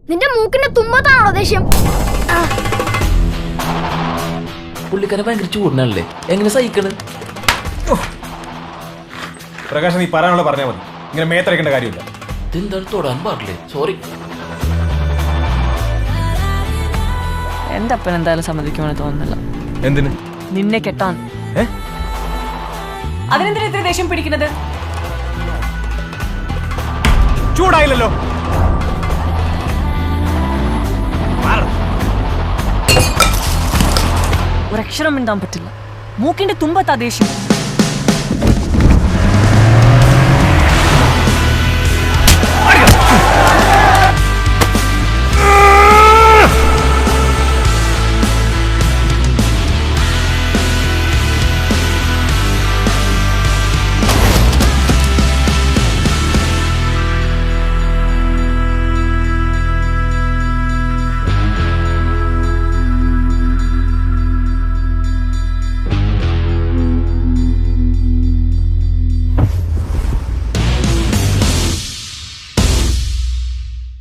നിന്റെ മൂക്കിന്റെ തുമ്പത്താണോ ദേഷ്യം? പുള്ളിക്കാരെ ഭയങ്കര ചൂടിനല്ലേ, എങ്ങനെ സഹിക്കണ്? പ്രകാശ്, നീ പറയാനുള്ള പറഞ്ഞാൽ മതി, ഇങ്ങനെ മേത്തരക്കേണ്ട കാര്യമില്ല. ഇതെന്താണ് തൊടാൻ പാടില്ലേ? സോറി. എന്റെ അപ്പൻ എന്തായാലും സമ്മതിക്കുമെന്ന് തോന്നുന്നില്ല. എന്തിന്? നിന്നെ കെട്ടാൻ. അതിനെന്തിനാ ഇത്ര ദേഷ്യം പിടിക്കുന്നത്? ചൂടായില്ലല്ലോ. ഒരക്ഷരം മിണ്ടാൻ പറ്റില്ല. മൂക്കിന്റെ തുമ്പത്താ ദേഷ്യം.